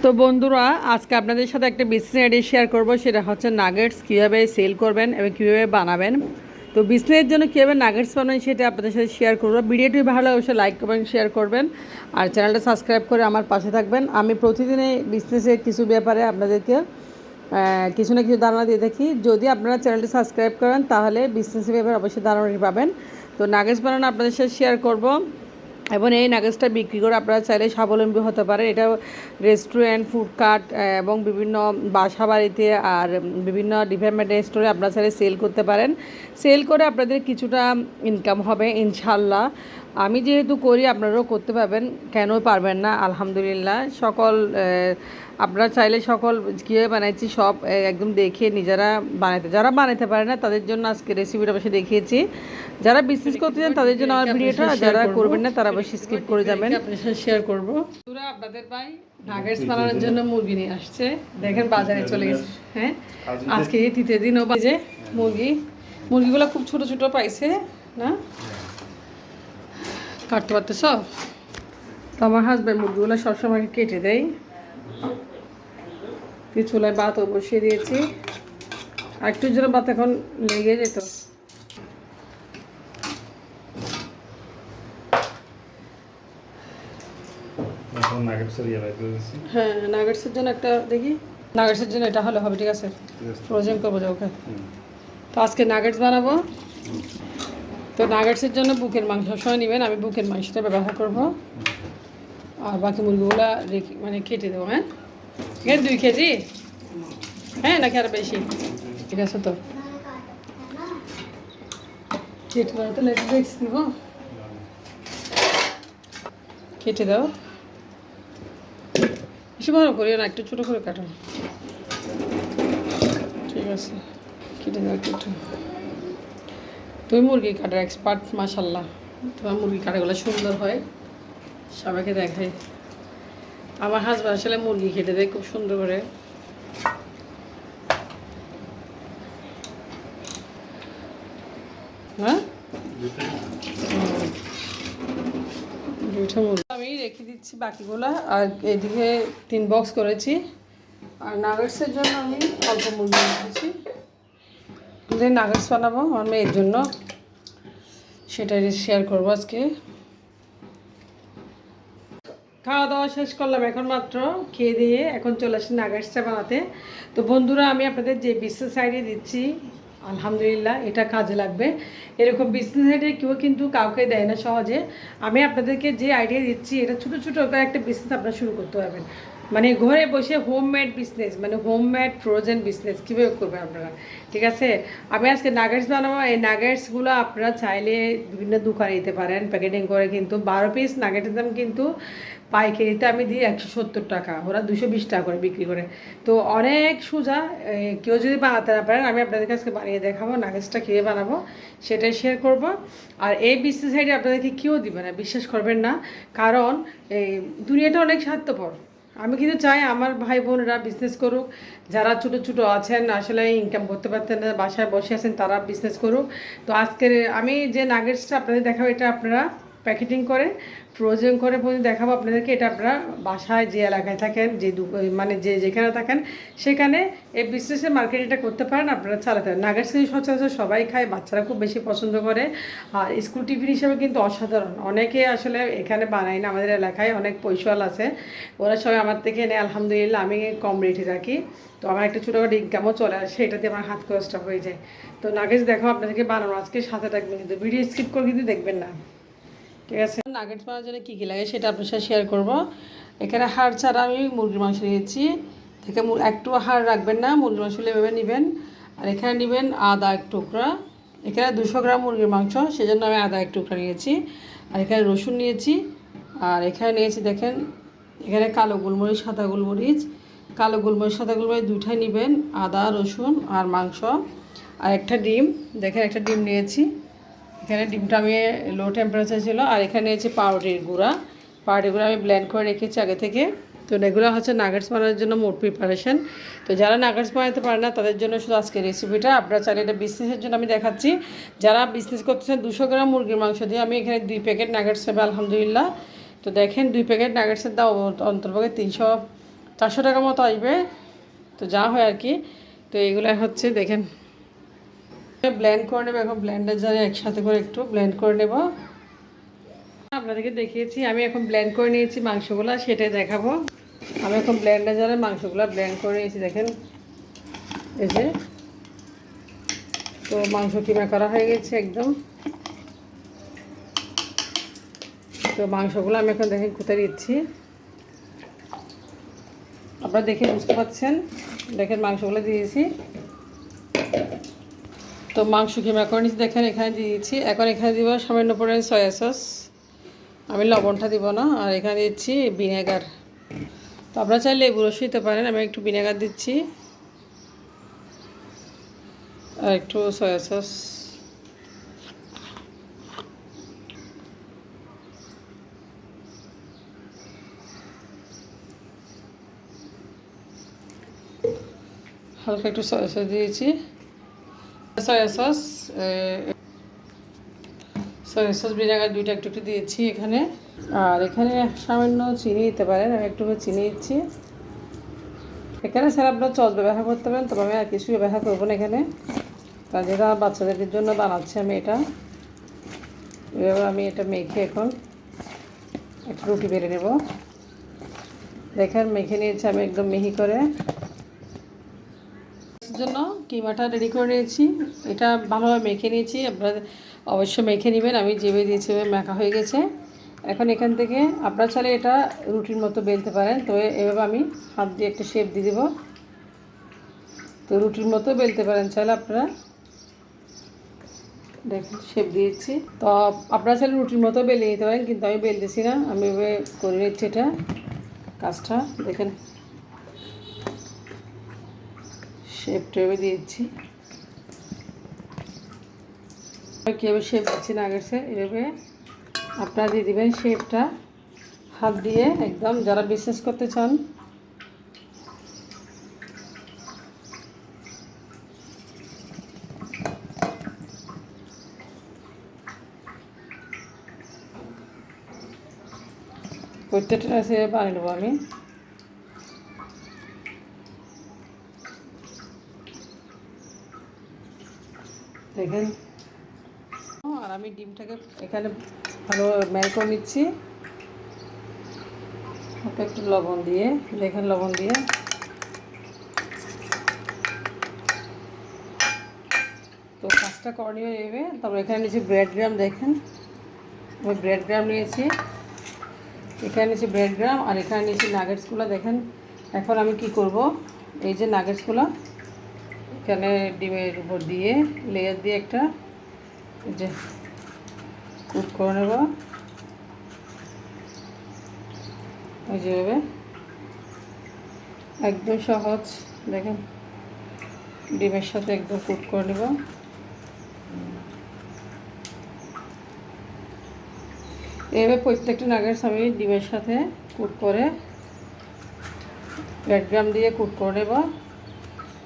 তো বন্ধুরা আজকে আপনাদের সাথে একটা বিজনেস আইডিয়া শেয়ার করব, সেটা হচ্ছে নাগেটস কীভাবে সেল করবেন এবং কীভাবে বানাবেন। তো বিজনেসের জন্য কীভাবে নাগেটস বানাবেন সেটা আপনাদের সাথে শেয়ার করব। ভিডিওটি ভালো অবশ্যই লাইক করবেন, শেয়ার করবেন আর চ্যানেলটা সাবস্ক্রাইব করে আমার পাশে থাকবেন। আমি প্রতিদিনই বিজনেসের কিছু ব্যাপারে আপনাদেরকে কিছু না কিছু ধারণা দিয়ে থাকি। যদি আপনারা চ্যানেলটি সাবস্ক্রাইব করেন তাহলে বিজনেসের ব্যাপারে অবশ্যই ধারণা পাবেন। তো নাগেটস বানানো আপনাদের সাথে শেয়ার করব এবং এই নাগেটসটা বিক্রি করে আপনারা চাইলে স্বাবলম্বী হতে পারেন। এটা রেস্টুরেন্ট, ফুডকার্ট এবং বিভিন্ন বাসা বাড়িতে আর বিভিন্ন ডিপার্টমেন্টাল স্টোরে আপনারা চাইলে সেল করতে পারেন। সেল করে আপনাদের কিছুটা ইনকাম হবে ইনশাল্লাহ। আমি যেহেতু করি আপনারাও করতে পারবেন, কেন পারবেন না। আলহামদুলিল্লাহ সকল আপনারা চাইলে সকল কীভাবে বানাইছি সব একদম দেখে নিজেরা যারা বানাতে পারে না তাদের জন্য আজকে রেসিপিটা বসে দেখিয়েছি। যারা বিজনেস করতে চান তাদের জন্য আমার ভিডিওটা, যারা করবেন না তারা অবশ্যই স্কিপ করে যাবেন। আপনার সাথে শেয়ার করবো পুরো আপনাদের ভাই নাগেটস বানানোর জন্য মুরগি নিয়ে আসছে। দেখেন বাজারে চলে গেছে। হ্যাঁ, আজকে তৃতীয় দিন ও বাজে মুরগিগুলো খুব ছোট ছোট পাইছে না, কাটতে পারতেছ। তো আমার হাজব্যান্ড মুরগিগুলো সবসময় কেটে দেয়। চুলায় ভাতও বসিয়ে দিয়েছি, আর একটু জন্য ভাত এখন লেগে যেত। হ্যাঁ, নাগেটসের জন্য একটা দেখি, নাগেটসের জন্য এটা হলে হবে। ঠিক আছে, ফ্রোজেন করবো যে ওকে। তো আজকে নাগেটস বানাবো। তো নাগেটসের জন্য বুকের মাংস সবসময় নেবেন, আমি বুকের মাংসটা ব্যবহার করব। আর বাকি মুরগিগুলো রেখে কেটে দেবো। হ্যাঁ, 2 কেজি। হ্যাঁ, নাকি আরো বেশি? ঠিক আছে, তো কেটে দাও। তাহলে দেখছি দিব, কেটে দাও। বেশি বড় করিও না, একটু ছোটো করে কাটো। ঠিক আছে, কেটে দাও একটু। তুমি মুরগি কাটার এক্সপার্ট, মাশাল্লাহ। তোমার মুরগি কাটাগুলো সুন্দর হয়, সবাইকে দেখাই। আমার হাজব্যান্ড আসলে মুরগি কেটে দেয় খুব সুন্দর করে। হ্যাঁ, আমি রেখে দিচ্ছি বাকিগুলো। আর এদিকে 3 বক্স করেছি। আর নাগেটসের জন্য আমি অল্প মুরগি রেখেছি। নাগেটস বানাবো আমার মেয়ের জন্য, সেটাই শেয়ার করবো আজকে। খাওয়া দাওয়া শেষ করলাম, এখন মাত্র খেয়ে দিয়ে এখন চলে আসি নাগেটসটা বানাতে। তো বন্ধুরা, আমি আপনাদের যে বিজনেস আইডিয়া দিচ্ছি আলহামদুলিল্লাহ এটা কাজে লাগবে। এরকম বিজনেস আইডিয়া কেউ কিন্তু কাউকে দেয় না সহজে। আমি আপনাদেরকে যে আইডিয়া দিচ্ছি এটা ছোটো ছোটো একটা বিজনেস আপনারা শুরু করতে পারবেন। ঘরে বসে homemade business, homemade frozen business কীভাবে করবেন আপনারা। ঠিক আছে, আমি আজকে নাগেটস বানাবো। এই নাগেটসগুলো আপনারা চাইলে বিভিন্ন দোকানে দিতে পারেন প্যাকেটিং করে, কিন্তু 12 পিস নাগেটের দাম কিন্তু পাইকারিতে আমি দিই 170 টাকা, ওরা 220 টাকা করে বিক্রি করে। তো অনেক সোজা, কেউ যদি বানাতে না পারেন আমি আপনাদের কাছে বানিয়ে দেখাবো নাগেটসটা কীভাবে বানাবো, সেটাই শেয়ার করব। আর এই বিজনেস আইডিয়া আপনাদেরকে কেউ দিবে না, বিশ্বাস করবেন না। কারণ এই দুনিয়াটা অনেক স্বার্থপর। আমি কিন্তু চাই আমার ভাই বোনেরা বিজনেস করুক, যারা ছোটো ছোটো আছেন আসলে ইনকাম করতে পারতেন না, বাসায় বসে আছেন, তারা বিজনেস করুক। তো আজকের আমি যে নাগেটসটা আপনাদের দেখাবো এটা আপনারা প্যাকেটিং করে ফ্রোজেন করে দেখাবো আপনাদেরকে। এটা আপনারা বাসায় যে এলাকায় থাকেন, যে যেখানে থাকেন সেখানে এই বিজনেসের মার্কেট এটা করতে পারেন, আপনারা চালাতে পারেন। নাগেটস কিন্তু সচরাচর সবাই খায়, বাচ্চারা খুব বেশি পছন্দ করে। আর স্কুল টিফিন হিসেবে কিন্তু অসাধারণ। অনেকে আসলে এখানে বানায় না, আমাদের এলাকায় অনেক পয়সাল আছে, ওরা সবাই আমার থেকে এনে আলহামদুলিল্লাহ আমি কম রেটে রাখি। তো আমার একটা ছোটোখাটো ইনকামও চলে আসে, এটাতে আমার হাত খরচটা হয়ে যায়। তো নাগেটস দেখো আপনাদেরকে বানানো আজকে, সাথে থাকবেন কিন্তু ভিডিও স্কিপ করে কিন্তু দেখবেন না। ঠিক আছে, নাগেটস বানানোর জন্য কী কী লাগে সেটা আপনার সাথে শেয়ার করবো। এখানে হাড় ছাড়া আমি মুরগির মাংস নিয়েছি। থেকে একটু হাড় রাখবেন না, মুরগির মাংস এভাবে নেবেন। আর এখানে নেবেন আদা 1 টুকরা। এখানে 200 গ্রাম মুরগির মাংস, সেজন্য আমি আদা 1 টুকরা নিয়েছি। আর এখানে রসুন নিয়েছি। আর এখানে নিয়েছি দেখেন, এখানে কালো গোলমরিচ, সাদা গোলমরিচ। কালো গোলমরিচ, সাদা গোলমরিচ 2টাই নেবেন, আদা রসুন আর মাংস। আর একটা ডিম, দেখেন একটা ডিম নিয়েছি। এখানে ডিমটা আমি লো টেম্পারেচার ছিল। আর এখানে নিয়েছি পাউরুটির গুঁড়া আমি ব্লেন্ড করে রেখেছি আগে থেকে। তো এগুলো হচ্ছে নাগেটস বানানোর জন্য মোট প্রিপারেশন। তো যারা নাগেটস বানাতে পারে না তাদের জন্য শুধু আজকে রেসিপিটা। আপনারা চাইলে এটা বিজনেসের জন্য আমি দেখাচ্ছি। যারা বিজনেস করতেছেন 200 গ্রাম মুরগির মাংস দিয়ে আমি এখানে 2 প্যাকেট নাগেটস হবে আলহামদুলিল্লাহ। তো দেখেন 2 প্যাকেট নাগেটসের দাম অন্তর্পক্ষে 400 টাকা মতো আসবে, তো যা হয় আর কি। তো এইগুলো হচ্ছে দেখেন ব্লেন্ড করে নেবো, এখন ব্লেন্ডার জারে একসাথে করে একটু ব্লেন্ড করে নেব। আপনাদেরকে দেখিয়েছি আমি এখন ব্লেন্ড করে নিয়েছি মাংসগুলো, সেটাই দেখাবো। আমি এখন ব্লেন্ডার জারে মাংসগুলো ব্লেন্ড করে নিয়েছি দেখেন, এই যে। তো মাংস কিমা করা হয়ে গেছে একদম। তো মাংসগুলো আমি এখন দেখেন কোথায় দিচ্ছি, আপনারা দেখে বুঝতে পারছেন। দেখেন মাংসগুলো দিয়েছি, তো মাংস কিমা করে নিচ্ছি দেখেন, এখানে দিয়ে দিচ্ছি। এখন এখানে দিব সামান্য পরিমাণে সয়া সস, আমি লবণটা দিব না। আর এখানে দিচ্ছি ভিনেগার, তো আপনারা চাইলে লেবু রস দিতে পারেন, আমি একটু ভিনেগার দিচ্ছি আর একটু সয়া সস। হালকা একটু সয়া সস দিয়েছি, সয়া সস ভিনেগার দুইটা একটু একটু দিয়েছি এখানে। আর এখানে সামান্য চিনি দিতে পারেন, আমি একটু চিনি দিচ্ছি। এখানে স্যার আপনার সস ব্যবহার করতে পারেন, তবে আমি আর কিছু ব্যবহার করবো না এখানে, কারণ যেটা বাচ্চাদের জন্য বানাচ্ছি আমি এটা। এবার আমি এটা মেখে এখন একটা রুটি বেড়ে নেব। দেখেন মেখে নিয়েছি আমি একদম মিহি করে। জন্য কিমাটা রেডি করে নিয়েছি, এটা ভালোভাবে মেখে নিয়েছি, আপনারা অবশ্যই মেখে নেবেন। আমি যেভাবে দিয়েছি মেখা হয়ে গেছে। এখন এখান থেকে আপনারা চাইলে এটা রুটির মতো বেলতে পারেন, তো এভাবে আমি হাত দিয়ে একটা শেপ দিয়ে দেবো। তো রুটির মতো বেলতে পারেন চাইলে আপনারা, দেখেন শেপ দিয়েছি। তো আপনারা চাইলে রুটির মতো বেলে নিতে পারেন, কিন্তু আমি বেলতেছি না, আমি এভাবে করে নিচ্ছি এটা কাজটা। দেখেন শেপটা এভাবে দিয়েছি, কীভাবে শেপ দিচ্ছি না আগের সে এভাবে আপনারা দিয়ে দেবেন শেপটা হাত দিয়ে একদম, যারা বিজনেস করতে চান। প্রত্যেকটা সে বানিয়ে নেবো আমি। দেখেন, আর আমি ডিমটাকে এখানে ভালো ম্যাল করে নিচ্ছি একটু লবণ দিয়ে। দেখেন লবণ দিয়ে তো কাজটা করণীয় এভাবে। তারপর এখানে নিয়েছি ব্রেড গ্রাম, দেখেন আমি ব্রেড গ্রাম নিয়েছি, এখানে নিয়েছি ব্রেড গ্রাম, আর এখানে নিয়েছি নাগেটসগুলো। দেখেন এখন আমি কি করব, এই যে নাগেটসগুলো এখানে ডিমের উপর দিয়ে লেয়ার দিয়ে একটা এই যে কুক করে নেব, ওই যেভাবে একদম সহজ। দেখেন ডিমের সাথে একদম কুক করে নেব। এভাবে প্রত্যেকটা নাগেটস আমি ডিমের সাথে কুক করে ব্রেড গ্রাম দিয়ে কুক করে নেব।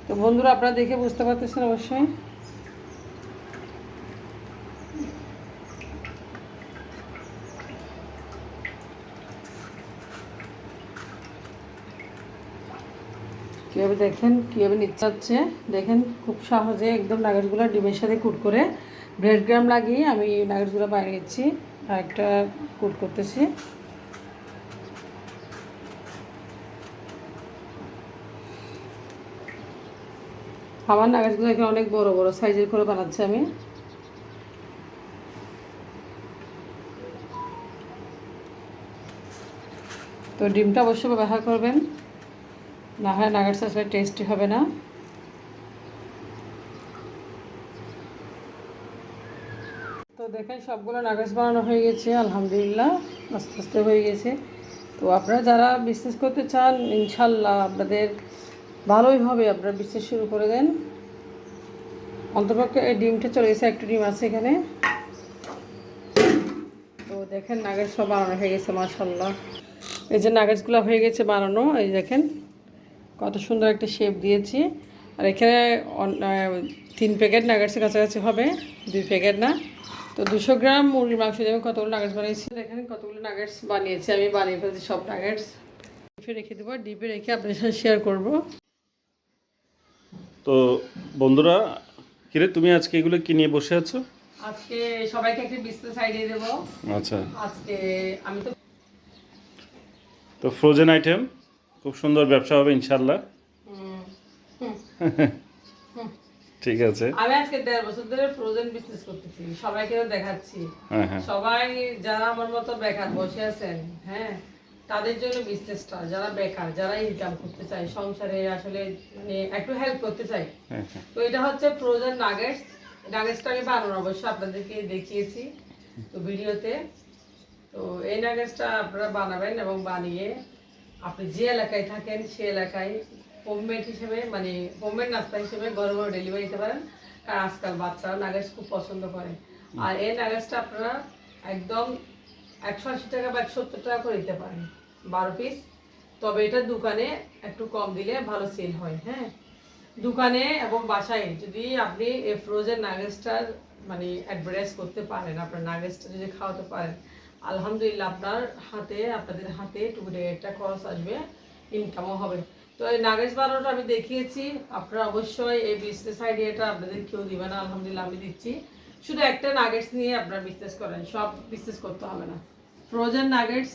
তো বন্ধুরা আপনারা দেখে বুঝতে পারতেছেন অবশ্যই। কীভাবে দেখেন কীভাবে নিচ্ছে হচ্ছে, দেখেন খুব সহজে একদম নাগেটসগুলো ডিমের সাথে কুট করে ব্রেড গ্রাম লাগিয়ে আমি নাগেটসগুলো বাইরে নিচ্ছি আর একটা কুট করতেছি। আমার নাগেটসগুলো এখানে অনেক বড় বড় সাইজের করে বানাচ্ছি আমি। তো ডিমটা অবশ্যই ব্যবহার করবেন, না হয় নাগেটস আসলে টেস্টি হবে না। তো দেখেন সবগুলো নাগেটস বানানো হয়ে গেছে আলহামদুলিল্লাহ, আস্তে আস্তে হয়ে গেছে। তো আপনারা যারা বিজনেস করতে চান ইনশাল্লাহ আপনাদের ভালোই হবে, আপনারা বিজনেস শুরু করে দেন। অন্তপক্ষে এই ডিমটা চলে গেছে, একটু ডিম আছে এখানে। তো দেখেন নাগেটস সব বানানো হয়ে গেছে মাশাল্লাহ। এই যে নাগেটসগুলো হয়ে গেছে বানানো, এই দেখেন কত সুন্দর একটা শেপ দিয়েছি। আর এখানে 3 প্যাকেট নাগেটসের কাছাকাছি হবে, 2 প্যাকেট না। তো 200 গ্রাম মুরগির মাংস দিয়ে কতগুলো নাগেটস বানিয়েছি, দেখেন কতগুলো নাগেটস বানিয়েছি আমি, বানিয়ে ফেলছি সব নাগেটস। ডিপে রেখে দেবো, ডিপে রেখে আপনাদের সাথে শেয়ার করবো। তো বন্ধুরা, কিরে তুমি আজকে এগুলো কি নিয়ে বসে আছো? আজকে সবাইকে একটা বিজনেস আইডিয়া দেবো। আচ্ছা, আজকে আমি তো তো ফ্রোজেন আইটেম খুব সুন্দর ব্যবসা হবে ইনশাল্লাহ। হুম, হুম, হুম। ঠিক আছে। আমি আজকে 1.5 বছর ধরে ফ্রোজেন বিজনেস করতেছি, সবাইকে দেখাচ্ছি। হ্যাঁ হ্যাঁ সবাই যারা আমার মতো বেকার বসে আছেন, হ্যাঁ, তাদের জন্য বিজনেসটা, যারা বেকার, যারা ইনকাম করতে চায় সংসারে, আসলে মানে একটু হেল্প করতে চায়। হ্যাঁ হ্যাঁ। তো এটা হচ্ছে ফ্রোজেন নাগেটস। নাগেটসটা আমি বানানো অবশ্য আপনাদেরকে দেখিয়েছি তো ভিডিওতে। তো এই নাগেটসটা আপনারা বানাবেন এবং বানিয়ে আপনি যে এলাকায় থাকেন সে এলাকায় হোমমেড হিসেবে, মানে হোমমেড নাস্তা হিসেবে ঘরে ঘরে ডেলিভারি দিতে পারেন। কারণ আজকাল বাচ্চারা নাগেটস খুব পছন্দ করে। আর এই নাগেটসটা আপনারা একদম 180 টাকা বা 170 টাকা করে দিতে পারেন 12 পিস। তবে এটা দোকানে একটু কম দিলে ভালো সেল হয়। হ্যাঁ, দোকানে এবং বাসায় যদি আপনি এই ফ্রোজেন নাগেটসটার মানে অ্যাডভার্টাইজ করতে পারেন, আপনার নাগেটসটা যদি খাওয়াতে পারেন, আলহামদুলিল্লাহ আপনাদের হাতে টুকরে একটা খরচ আসবে, ইনকামও হবে। তো এই নাগেটস বানানোটা আমি দেখিয়েছি। আপনারা অবশ্যই এই বিজনেস আইডিয়াটা আপনাদের কেউ দিবে না, আলহামদুলিল্লাহ আমি দিচ্ছি। শুধু একটা নাগেটস নিয়ে আপনারা বিজনেস করেন, সব বিজনেস করতে হবে না। ফ্রোজেন নাগেটস,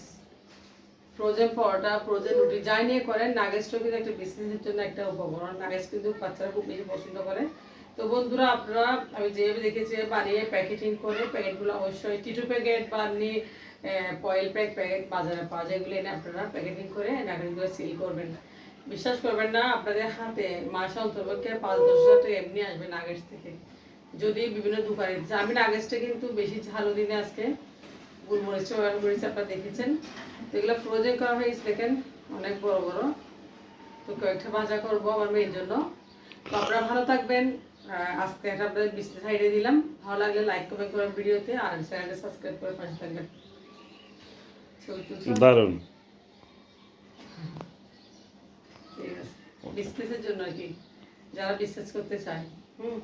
ফ্রোজেন পরোটা, ফ্রোজেন রুটি যাই নিয়ে করেন, নাগেটসটা কিন্তু একটা বিজনেসের জন্য একটা উপকরণ। নাগেটস কিন্তু বাচ্চারা খুব বেশি পছন্দ করে। তো বন্ধুরা, আপনারা আমি যেভাবে দেখেছি বানিয়ে প্যাকেটিং করে, প্যাকেটগুলো অবশ্যই টিটু প্যাকেট বা আপনি পয়েল প্যাকেট বাজারে পাওয়া যায়, এগুলো এনে আপনারা প্যাকেটিং করে নাগেটসগুলো সেল করবেন। বিশ্বাস করবেন না, আপনাদের হাতে মাসে অন্তর্পক্ষে 5-10 হাজার টাকা এমনি আসবে নাগেটস থেকে, যদি বিভিন্ন দোকানে দিচ্ছে। আমি নাগেটসটা কিন্তু বেশি ঝালও দিনে আজকে গোলমরিচটা ব্যবহার করেছি, আপনারা দেখেছেন। তো এগুলো ফ্রোজেন করা হয়েছে, দেখেন অনেক বড় বড়। তো কয়েকটা ভাজা করবো আমার মেয়ের জন্য। তো আপনারা ভালো থাকবেন। আজকে একটা আপনাদের বিজনেস আইডিয়া দিলাম। ভালো লাগলে লাইক কমেন্ট করবেন ভিডিওতে, আর চ্যানেলটা সাবস্ক্রাইব করে পাশে থাকবেন। ছবি তুলছো? দারুণ। ঠিক আছে, বিজনেসের জন্য আর কি, যারা বিজনেস করতে চায়। হুম।